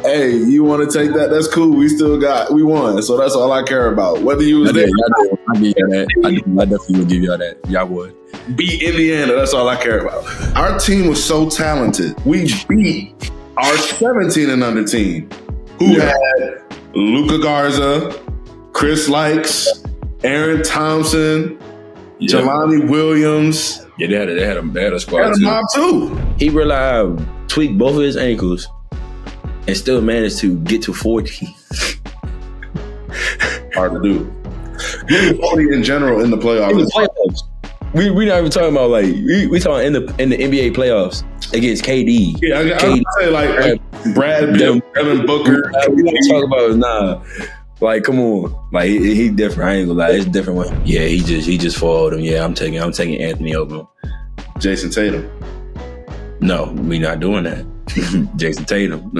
Hey, you want to take that? That's cool. We won. So that's all I care about. Whether you was there. I give y'all that. I definitely would give y'all that. Y'all would. Beat Indiana. That's all I care about. Our team was so talented. We beat our 17 and under team who had Luka Garza, Chris Likes, Aaron Thompson, Jelani Williams. Yeah, they had a squad. They had a mob too. He realized tweaked both of his ankles and still managed to get to 40. Hard to do. Getting 40 in general in the playoffs. In the playoffs. We not even talking about we talking in the NBA playoffs against KD. Yeah, I say like Brad, Devin Booker. We want to talk about like, come on, like he different. I ain't gonna lie, it's different one. Yeah, he just followed him. Yeah, I'm taking Anthony over him. Jason Tatum. No, we not doing that. Jason Tatum.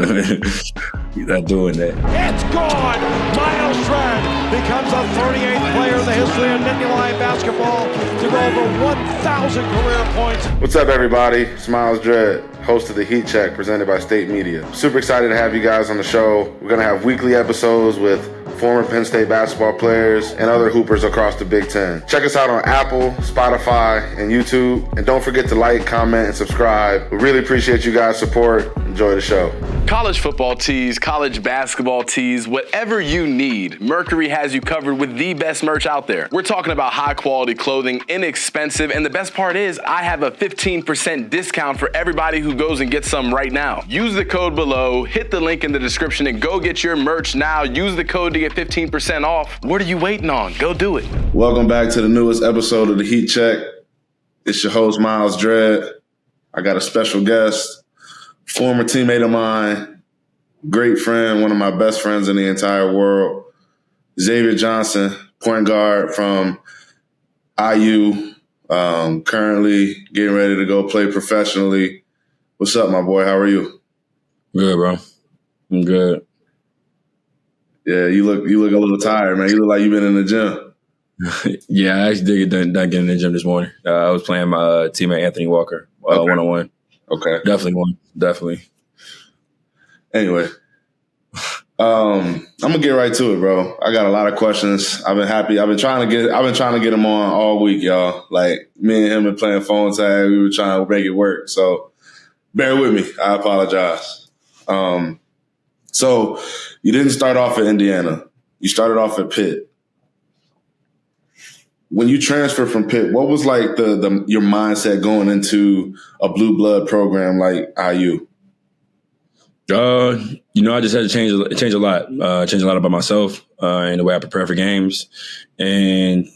He's not doing that. It's gone. Myles Dread becomes the 38th player in the history of Nittany basketball to go over 1,000 career points. What's up, everybody? It's Myles Dread, host of the Heat Check, presented by State Media. Super excited to have you guys on the show. We're going to have weekly episodes with former Penn State basketball players and other hoopers across the Big Ten. Check us out on Apple, Spotify, and YouTube. And don't forget to like, comment, and subscribe. We really appreciate you guys' support. Enjoy the show. College football tees, college basketball tees, whatever you need, Mercury has you covered with the best merch out there. We're talking about high quality clothing, inexpensive, and the best part is I have a 15% discount for everybody who goes and gets some right now. Use the code below, hit the link in the description, and go get your merch now. Use the code to get 15% off. What are you waiting on? Go do it. Welcome back to the newest episode of the Heat Check. It's your host, Myles Dread. I got a special guest, former teammate of mine, great friend, one of my best friends in the entire world, Xavier Johnson, point guard from IU, currently getting ready to go play professionally. What's up, my boy? How are you? Good, bro. I'm good. Yeah, you look a little tired, man. You look like you've been in the gym. Yeah, I actually did get done getting in the gym this morning. I was playing my teammate Anthony Walker one-on-one. Okay. Definitely won. Definitely. Anyway, I'm gonna get right to it, bro. I got a lot of questions. I've been trying to get him on all week, y'all. Like me and him been playing phone tag. We were trying to make it work. So bear with me. I apologize. So you didn't start off at Indiana. You started off at Pitt. When you transferred from Pitt, what was like your mindset going into a blue blood program like IU? I just had to change a lot. Change a lot about myself and the way I prepare for games, and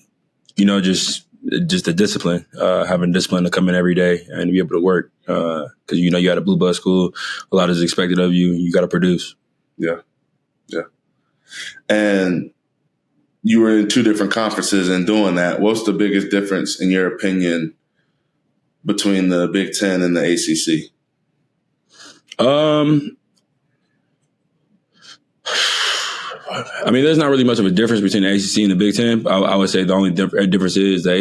just the discipline, having discipline to come in every day and to be able to work. Because you at a blue blood school, a lot is expected of you. You got to produce. Yeah. And you were in two different conferences and doing that. What's the biggest difference, in your opinion, between the Big Ten and the ACC? I mean, there's not really much of a difference between the ACC and the Big Ten. I would say the only difference is the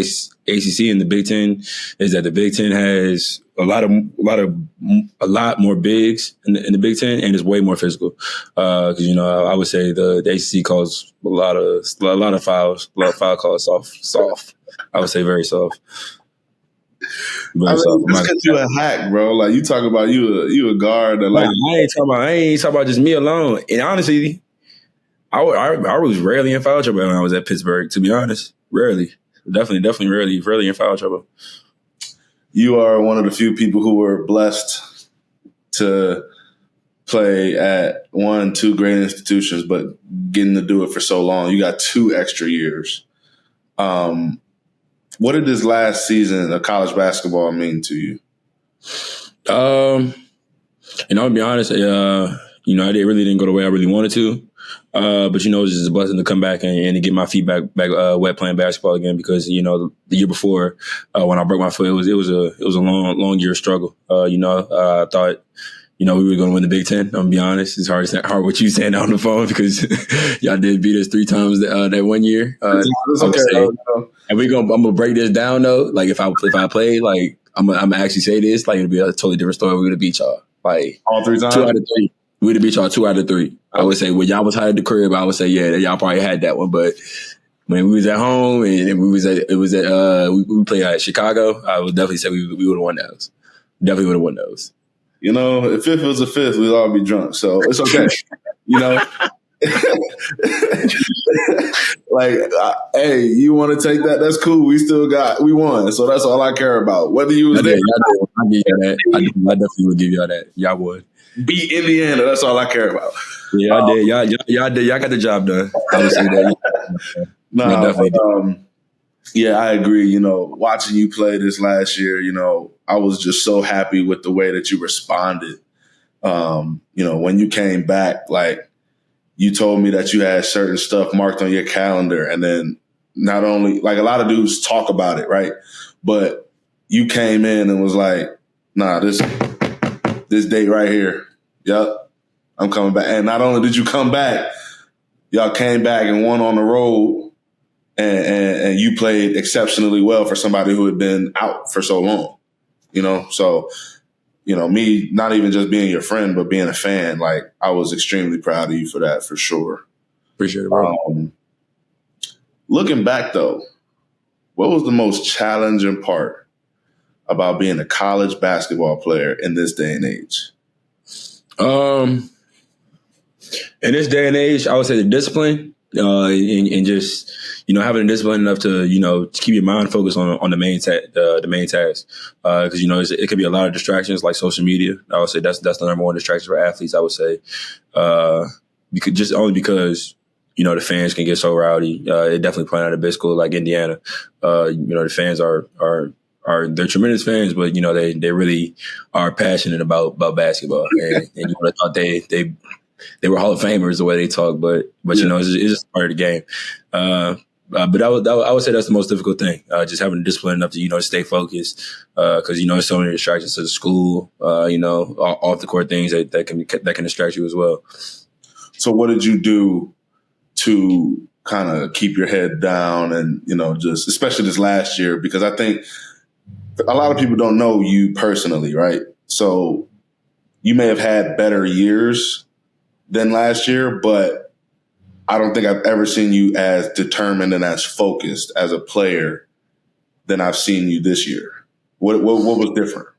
ACC and the Big Ten is that the Big Ten has a lot more bigs in the Big Ten, and is way more physical. Because I would say the ACC calls a lot of fouls, a lot of foul calls soft. I would say very soft. That's because you a hack, bro. Like you talk about you a guard that like I ain't talking about just me alone. And honestly, I was rarely in foul trouble when I was at Pittsburgh, to be honest. Rarely. Definitely rarely in foul trouble. You are one of the few people who were blessed to play at two great institutions, but getting to do it for so long. You got 2 extra years. What did this last season of college basketball mean to you? I'll be honest, I really didn't go the way I really wanted to. But it was just a blessing to come back and to get my feet back wet playing basketball again, because the year before when I broke my foot, it was a long year struggle. I thought we were going to win the Big Ten. I'm gonna be honest, it's hard what you saying on the phone, because y'all did beat us 3 times that one year. It's okay. And I'm gonna break this down though. Like if I play, like I'm gonna actually say this, like it'll be a totally different story. We're gonna beat y'all like all 3 times. 2 out of 3. We'd have beat y'all 2 out of 3. I would say when y'all was high at the crib, I would say y'all probably had that one. But when we was at home and we played at Chicago, I would definitely say we would have won those. Definitely would have won those. You know, if fifth was a fifth, we'd all be drunk. So it's okay. You know, like, hey, you want to take that? That's cool. We won. So that's all I care about. Whether you was there, I give you that. I definitely would give y'all that. Y'all would beat Indiana. That's all I care about. Yeah, I did. Y'all did. Y'all got the job done. I would say that. Yeah, I agree. You know, watching you play this last year, you know, I was just so happy with the way that you responded. You know, when you came back, like, you told me that you had certain stuff marked on your calendar, and then not only, like, a lot of dudes talk about it, right? But you came in and was like, nah, this date right here, yep, I'm coming back. And not only did you come back, y'all came back and won on the road. And you played exceptionally well for somebody who had been out for so long, you know? So, you know, me not even just being your friend, but being a fan, like, I was extremely proud of you for that, for sure. Appreciate it, bro. Looking back, though, what was the most challenging part about being a college basketball player in this day and age? In this day and age, I would say the discipline. And just, you know, having the discipline enough to, you know, to keep your mind focused on the main task. Because, you know, it could be a lot of distractions like social media. I would say that's the number one distraction for athletes, I would say. Because, you know, the fans can get so rowdy. It definitely playing at a big school like Indiana. You know, the fans they're tremendous fans, but, you know, they really are passionate about basketball. And you know, I thought they were Hall of Famers the way they talk, but you know, it's just part of the game. But I would say that's the most difficult thing, just having the discipline enough to, you know, stay focused, because, you know, there's so many distractions to the school, you know, off the court things that can distract you as well. So what did you do to kind of keep your head down and, you know, just especially this last year? Because I think a lot of people don't know you personally, right? So you may have had better years than last year, but I don't think I've ever seen you as determined and as focused as a player than I've seen you this year. What was different?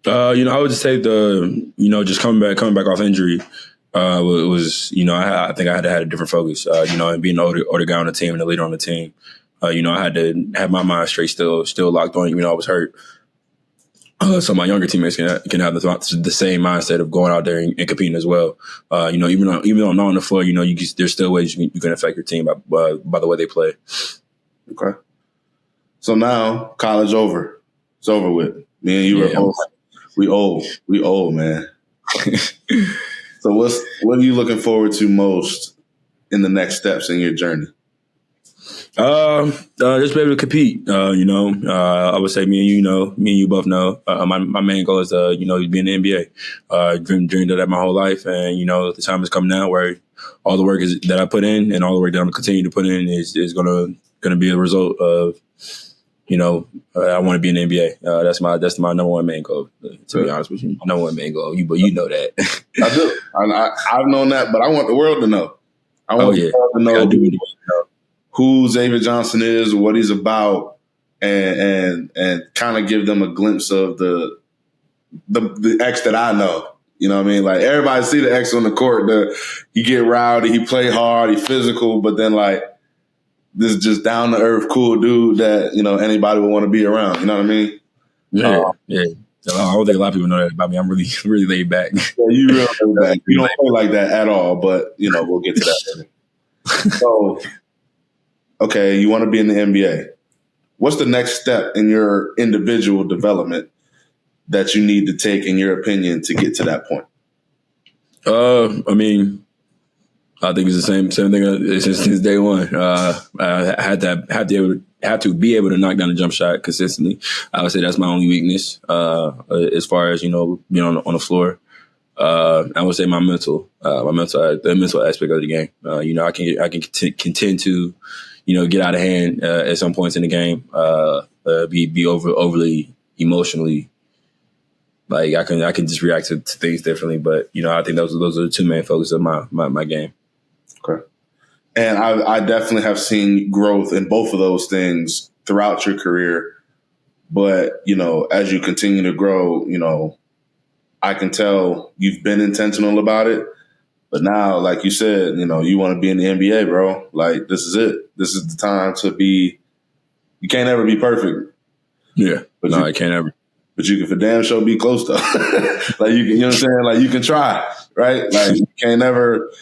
You know, I would just say just coming back off injury was, you know, I think I had to have a different focus. You know, and being an older guy on the team and the leader on the team, you know, I had to have my mind straight, still locked on, even though I was hurt. So my younger teammates can have the same mindset of going out there and competing as well. You know, even though I'm not on the floor, you know, there's still ways you can affect your team by the way they play. Okay. So now college over. It's over with. Me and you are old. We old, man. So what are you looking forward to most in the next steps in your journey? Just be able to compete. You know, I would say me and you both know. My main goal is you know, be in the NBA. Dreamed of that my whole life, and you know, the time has come now where all the work that I put in and all the work that I'm gonna continue to put in is gonna be a result of, you know, I want to be in the NBA. That's my number one main goal. To be honest with you, number one main goal. But you know that. I do. I've known that, but I want the world to know. I want the world to know who Xavier Johnson is, what he's about, and kind of give them a glimpse of the X that I know. You know what I mean? Like, everybody see the X on the court. He get rowdy, he play hard, he physical, but then, like, this just down to earth, cool dude that, you know, anybody would want to be around. You know what I mean? Yeah. I don't think a lot of people know that about me. I'm really, really laid back. Yeah, you really laid back. You don't play like that at all, but, you know, we'll get to that later. So, okay, you want to be in the NBA. What's the next step in your individual development that you need to take, in your opinion, to get to that point? I mean, I think it's the same thing since day one. I had to be able to knock down a jump shot consistently. I would say that's my only weakness as far as, you know, being on the floor. I would say the mental aspect of the game. You know, I can contend to, you know, get out of hand at some points in the game. Be overly emotionally Like I can just react to things differently. But I think those are the two main focuses of my game. Okay. And I definitely have seen growth in both of those things throughout your career. But, as you continue to grow, I can tell you've been intentional about it. But now, like you said, you want to be in the NBA, bro. Like, this is it. This is the time to be. You can't ever be perfect. Yeah. But I can't ever. But you can for damn sure be close to. Like, you know what I'm saying? Like, you can try, right? Like, you can't ever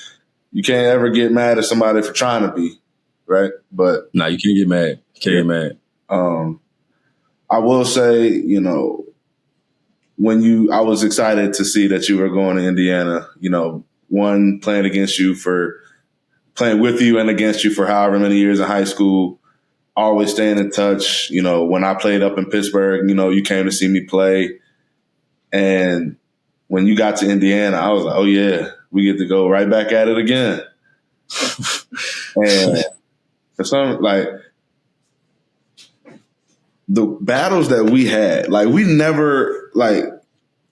get mad at somebody for trying to be, right? But no, you can't get mad. You can't get mad. I will say, I was excited to see that you were going to Indiana, one playing with you and against you for however many years in high school, always staying in touch. When I played up in Pittsburgh, you came to see me play. And when you got to Indiana, I was like, oh yeah, we get to go right back at it again. And for some, like, the battles that we had, like, we never, like,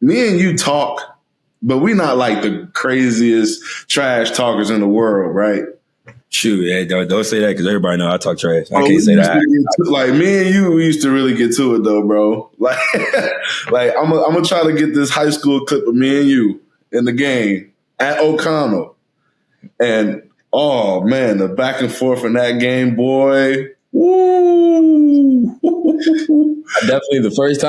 me and you talk, but we not like the craziest trash talkers in the world, right? Shoot, yeah, don't say that because everybody know I talk trash. I can't say that. Like, me and you, we used to really get to it though, bro. Like, I'm gonna try to get this high school clip of me and you in the game at O'Connell, and oh man, the back and forth in that game, boy. Woo! Definitely the first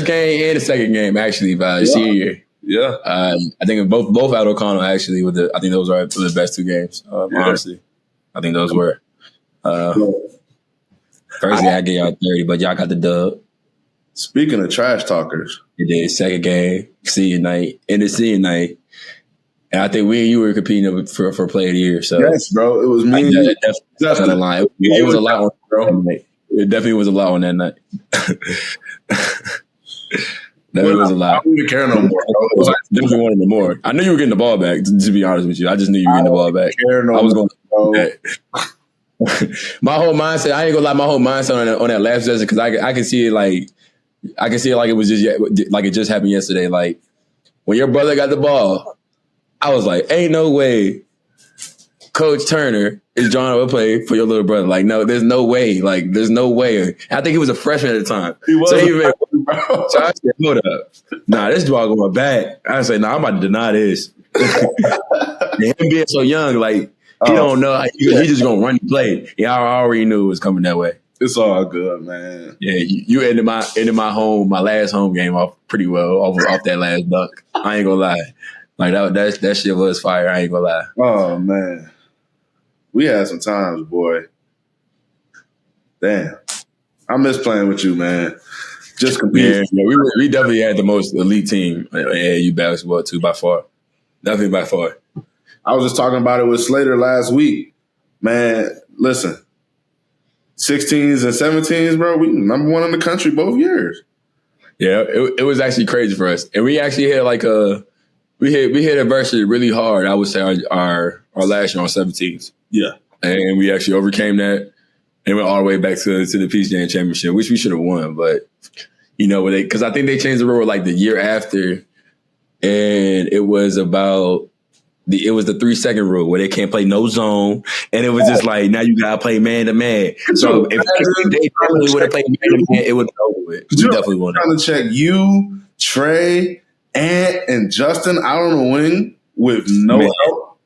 game and the second game actually by senior year. Yeah, I think both at O'Connell actually. I think those are the best two games. Honestly, I think those were. First game I gave y'all 30, but y'all got the dub. Speaking of trash talkers, you did second game, senior night, and the senior night, and I think we and you were competing for player of the year. So yes, bro, it was me. That's on the line. It was a lot on bro. It definitely was a lot on that night. It was a lot. I don't even care no more. I definitely wanted the more. I knew you were getting the ball back. To be honest with you, I just knew you were getting the ball back. I was going. My whole mindset. I ain't gonna lie. My whole mindset on that last possession because I can see it like it was just like it just happened yesterday. Like when your brother got the ball, I was like, "Ain't no way, Coach Turner is drawing up a play for your little brother." Like, no, there's no way. Like, there's no way. I think he was a freshman at the time. He was. So I said, hold up. Nah, this dog going back. I said, nah, I'm about to deny this. Him being so young, like, he don't know. He just going to run and play. Yeah, I already knew it was coming that way. It's all good, man. Yeah, you ended my last home game off pretty well off that last duck. I ain't going to lie. Like, that shit was fire. I ain't going to lie. Oh, man. We had some times, boy. Damn. I miss playing with you, man. Just competing. Yeah, we definitely had the most elite team at AAU basketball too, by far. Definitely by far. I was just talking about it with Slater last week. Man, listen. 16s and 17s, bro, we number one in the country both years. Yeah, it was actually crazy for us. And we actually had we hit adversity really hard, I would say, our last year on 17s. Yeah. And we actually overcame that and went all the way back to the Peach Jam Championship, which we should have won. But, because I think they changed the rule like the year after, and it was about the 3-second rule where they can't play no zone, and it was just like now you gotta play man to man. So if they probably would have played man to man, it would have over with. We definitely won. Trying to check you, Trey, Ant, and Justin out on the wing with no help.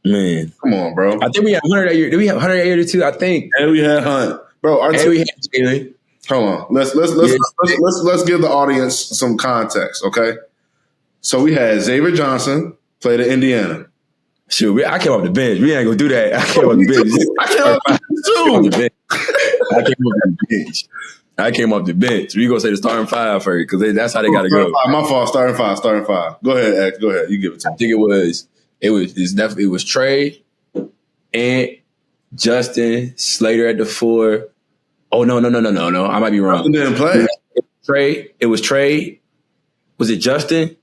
Man, come on, bro. I think we had Hunter that year. Did we have Hunter that year too? I think. And we had Hunt, bro. And we had Jalen. Hold on. Let's give the audience some context, okay? So we had Xavier Johnson play to Indiana. Shoot, I came off the bench. We ain't gonna do that. I came off the bench. I came off the bench. We gonna say the starting five first because that's how they gotta go. My fault. Starting five. Go ahead, X. Go ahead. You give it to me. I think it was Trey, Ant, Justin, Slater at the 4. Oh no! I might be wrong. Justin didn't play. Trey. It was Trey. Was it Justin?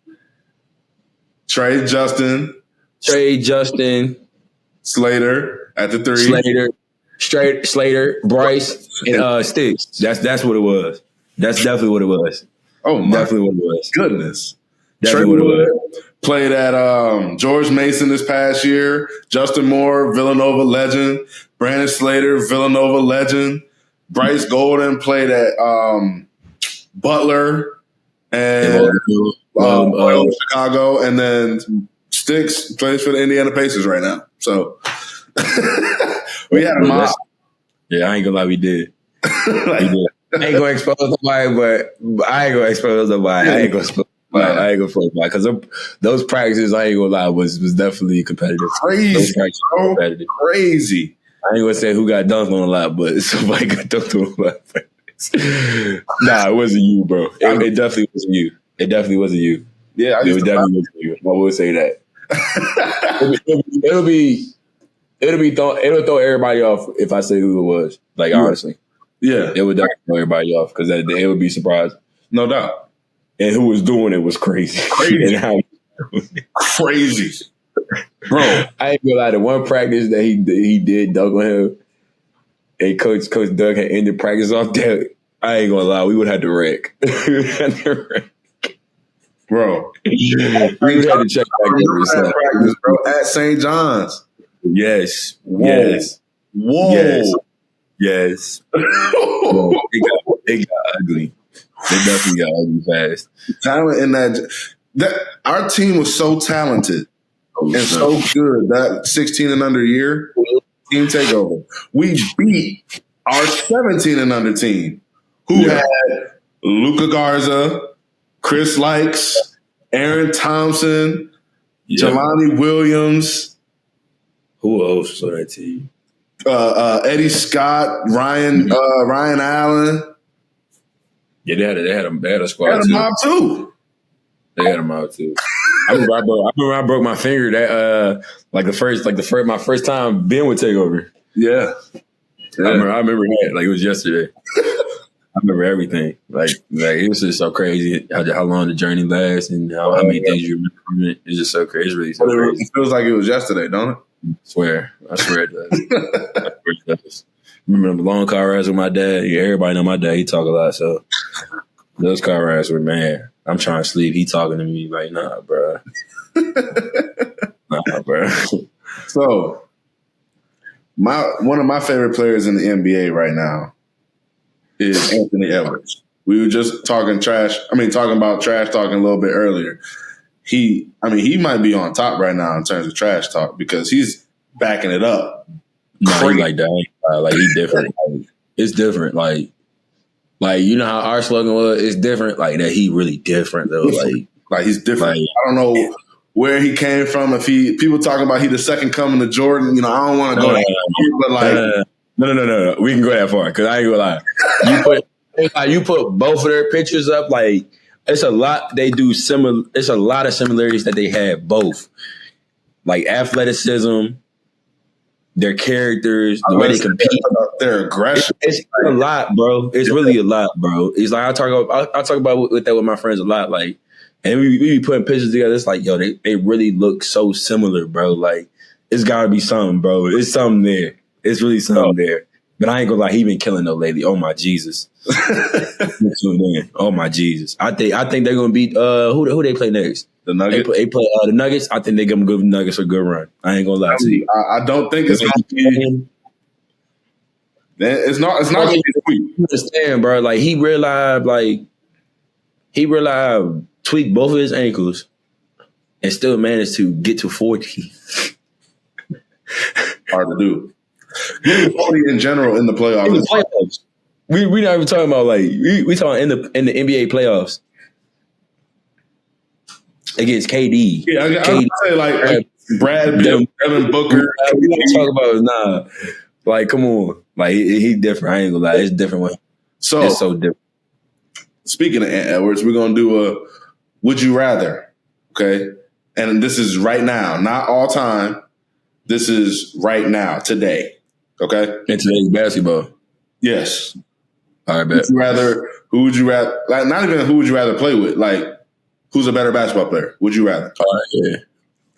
Trey, Justin, Slater at the 3. Slater, Bryce, and Sticks. That's what it was. That's definitely what it was. Oh, my Definitely what it was. goodness. Definitely Trey what it was. Wood played at George Mason this past year. Justin Moore, Villanova legend. Brandon Slater, Villanova legend. Bryce Golden played at Butler and Chicago. And then Sticks plays for the Indiana Pacers right now. So we had a mob. Yeah, I ain't gonna lie, we did. Like, We did. I ain't gonna expose nobody, but I ain't gonna expose nobody. I ain't gonna expose nobody. I ain't gonna expose nobody because those practices, I ain't gonna lie, was definitely competitive. crazy, Those practices were competitive. crazy. I ain't gonna say who got dunked on a lot, but somebody got dunked on a lot. of practice. Nah, it wasn't you, bro. It definitely wasn't you. It definitely wasn't you. Yeah, It definitely wasn't you. I will say that. It'll throw everybody off if I say who it was. Like, honestly. Yeah, It would definitely throw everybody off because they would be surprised. no doubt. And who was doing it was crazy. Crazy. And how, Crazy. Bro, I ain't gonna lie, the one practice that he did dunk on him, and Coach Doug had ended practice off that. I ain't gonna lie, we would have to wreck. We would have to wreck. bro. We would have to check back every That practice, bro, at St. John's. Yes. Whoa. Yes. Whoa. Yes. Yes. Whoa. It got ugly. It definitely got ugly fast. Talent in that our team was so talented and so good that 16 and under year team takeover. We beat our 17 and under team who had Luka Garza, Chris Likes, Aaron Thompson, Jelani Williams. Who else was on that team? Eddie Scott, Ryan Allen. Yeah, they had a squad Had a mob too. They had them out too. I remember I broke my finger that my first time Ben would take over. Yeah. I remember that like it was yesterday. I remember everything. Like it was just so crazy how long the journey lasts and how many things you remember from it. It's just so crazy. It's really so crazy. It feels like it was yesterday, don't it? I swear it does. I swear it does. Remember the long car rides with my dad? Yeah, everybody know my dad. He talk a lot, so those car rides were, man, I'm trying to sleep. He talking to me like, nah, bro. Nah, bro. So, one of my favorite players in the NBA right now is Anthony Edwards. We were just talking about trash talking a little bit earlier. He might be on top right now in terms of trash talk because he's backing it up. No, he like that. Like he different. Like, it's different. Like you know how our slogan was. It's different. Like that. He really different though. Like he's different. Like, I don't know where he came from. If people talking about he the second coming to Jordan, I don't want to go that, but like no. We can go that far because I ain't gonna lie. You put both of their pictures up. Like it's a lot they do similar. It's a lot of similarities that they have both. Like athleticism. Their characters, the way they compete, their aggression. It's a lot, bro. It's really a lot, bro. It's like I talk about with that with my friends a lot. Like, and we be putting pictures together. It's like, yo, they really look so similar, bro. Like, it's gotta be something, bro. It's something there. It's really something there. But I ain't gonna lie, he been killing no lately. Oh my Jesus. Oh my Jesus. I think they're gonna beat who they play next. The Nuggets. They play the Nuggets. I think they're gonna give the Nuggets a good run. I ain't gonna lie to you. I don't think it's gonna be. It's not gonna be sweet. You understand, bro? Like he realized tweak both of his ankles and still managed to get to 40. Hard to do. Getting 40 in general in the playoffs. In the playoffs. We not even talking about like we talking in the NBA playoffs. Against KD. Yeah, I would say like Brad, Devin Booker. We don't talk about nah. Like, come on. Like he different. I ain't gonna lie. It's different one. So it's so different. Speaking of Ant Edwards, we're gonna do a would you rather. Okay. And this is right now, not all time. This is right now, today. Okay? In today's basketball. Yes. All right, bet. Who would you rather like not even who would you rather play with? Like who's a better basketball player? Would you rather? All right,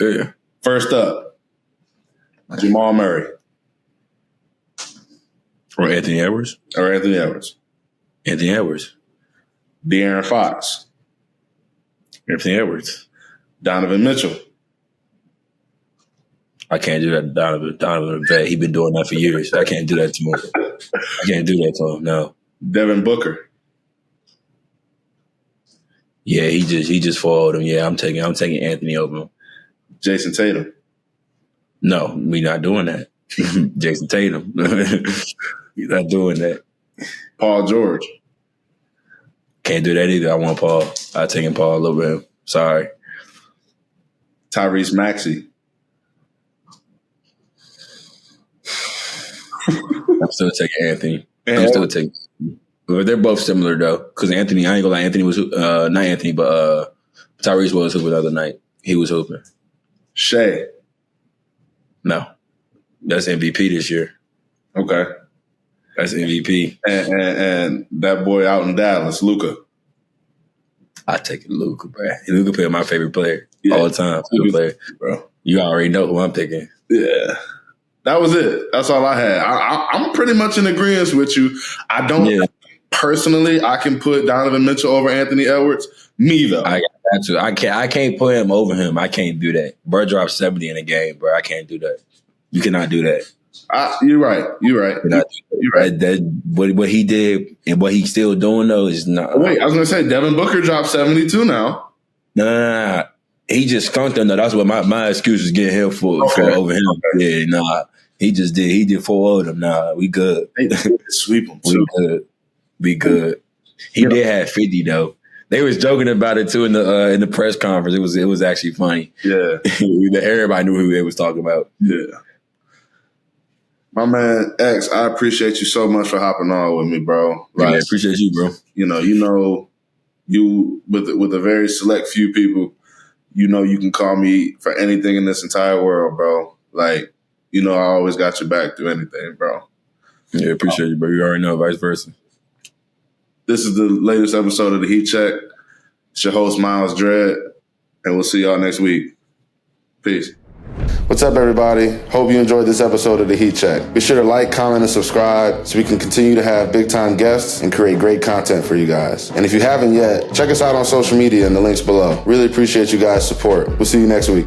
yeah. First up, Jamal Murray. Or Anthony Edwards. Anthony Edwards. Anthony Edwards. De'Aaron Fox. Anthony Edwards. Donovan Mitchell. I can't do that. Donovan vet. He been doing that for years. I can't do that to him. I can't do that to him. No. Devin Booker. Yeah, he just followed him. Yeah, I'm taking Anthony over him. Jason Tatum. No, we not doing that. Jason Tatum. He's not doing that. Paul George. Can't do that either. I want Paul. I taking Paul over him. Sorry. Tyrese Maxey. I'm still taking Anthony. I'm still taking. But they're both similar though, because Anthony, I ain't gonna lie, Anthony was not Anthony, but Tyrese was hooping the other night. He was hooping. Shea. No, that's MVP this year. Okay, that's MVP. And that boy out in Dallas, Luka. I take Luka, bro. Luka player, my favorite player all the time. Luka, player, bro. You already know who I'm picking. Yeah. That was it. That's all I had. I'm pretty much in agreement with you. I don't personally. I can put Donovan Mitchell over Anthony Edwards. Me though, I got to. I can't put him over him. I can't do that. Bro dropped 70 in a game, bro. I can't do that. You cannot do that. You're right. You're right. You're right. What he did and what he's still doing though is not. Wait, I was gonna say Devin Booker dropped 72 now. Nah. He just skunked him though. That's what my excuse was getting him for over him. Okay. Yeah, nah. He did 4 of them. Nah, we good. They sweep them too. We good. He did have 50 though. They was joking about it too in the press conference. It was actually funny. Yeah. Everybody knew who they was talking about. Yeah. My man X, I appreciate you so much for hopping on with me, bro. Like, I appreciate you, bro. You with a very select few people, you can call me for anything in this entire world, bro. Like, I always got your back through anything, bro. Yeah, appreciate you, bro. You already know, vice versa. This is the latest episode of The Heat Check. It's your host, Myles Dread, and we'll see y'all next week. Peace. What's up, everybody? Hope you enjoyed this episode of The Heat Check. Be sure to like, comment, and subscribe so we can continue to have big-time guests and create great content for you guys. And if you haven't yet, check us out on social media in the links below. Really appreciate you guys' support. We'll see you next week.